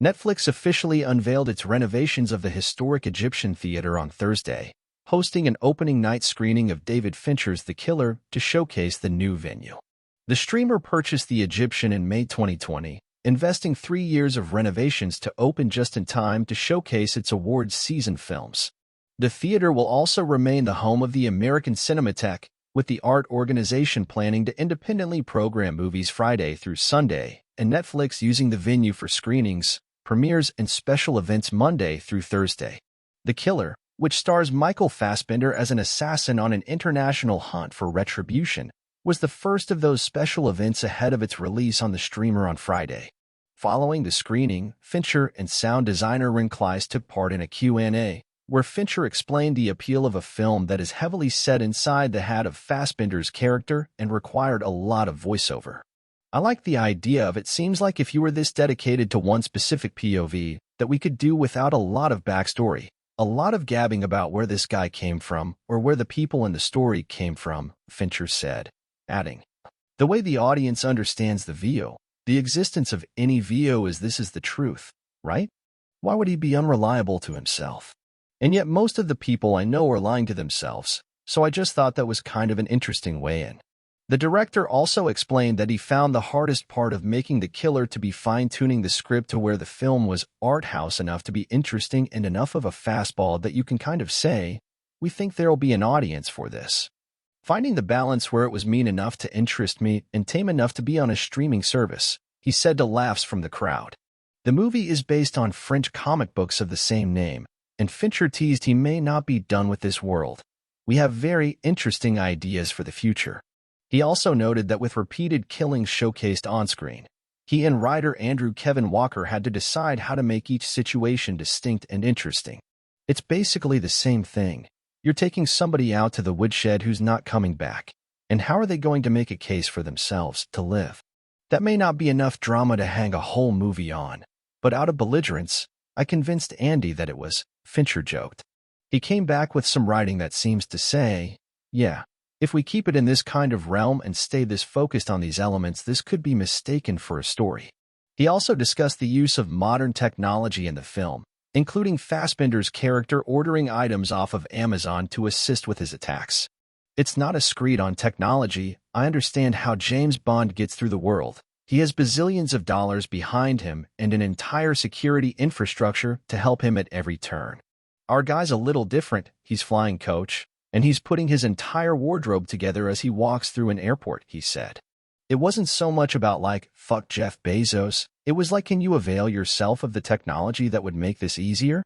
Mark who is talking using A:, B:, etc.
A: Netflix officially unveiled its renovations of the historic Egyptian theater on Thursday, hosting an opening night screening of David Fincher's The Killer to showcase the new venue. The streamer purchased the Egyptian in May 2020, investing 3 years of renovations to open just in time to showcase its awards season films. The theater will also remain the home of the American Cinematheque, with the art organization planning to independently program movies Friday through Sunday, and Netflix using the venue for screenings, premieres, and special events Monday through Thursday. The Killer, which stars Michael Fassbender as an assassin on an international hunt for retribution, was the first of those special events ahead of its release on the streamer on Friday. Following the screening, Fincher and sound designer Ren Klyce took part in a Q&A, where Fincher explained the appeal of a film that is heavily set inside the hat of Fassbender's character and required a lot of voiceover. I like the idea of it. Seems like if you were this dedicated to one specific POV, that we could do without a lot of backstory, a lot of gabbing about where this guy came from or where the people in the story came from, Fincher said, adding, "The way the audience understands the VO, the existence of any VO is this is the truth, right? Why would he be unreliable to himself? And yet most of the people I know are lying to themselves, so I just thought that was kind of an interesting way in." The director also explained that he found the hardest part of making The Killer to be fine-tuning the script to where the film was art house enough to be interesting and enough of a fastball that you can kind of say, we think there'll be an audience for this. Finding the balance where it was mean enough to interest me and tame enough to be on a streaming service, he said to laughs from the crowd. The movie is based on French comic books of the same name, and Fincher teased he may not be done with this world. We have very interesting ideas for the future. He also noted that with repeated killings showcased on-screen, he and writer Andrew Kevin Walker had to decide how to make each situation distinct and interesting. It's basically the same thing. You're taking somebody out to the woodshed who's not coming back, and how are they going to make a case for themselves to live? That may not be enough drama to hang a whole movie on, but out of belligerence, I convinced Andy that it was, Fincher joked. He came back with some writing that seems to say, yeah, if we keep it in this kind of realm and stay this focused on these elements, this could be mistaken for a story. He also discussed the use of modern technology in the film, including Fassbender's character ordering items off of Amazon to assist with his attacks. It's not a screed on technology. I understand how James Bond gets through the world. He has bazillions of dollars behind him and an entire security infrastructure to help him at every turn. Our guy's a little different. He's flying coach, and he's putting his entire wardrobe together as he walks through an airport, he said. It wasn't so much about like, fuck Jeff Bezos. It was like, can you avail yourself of the technology that would make this easier?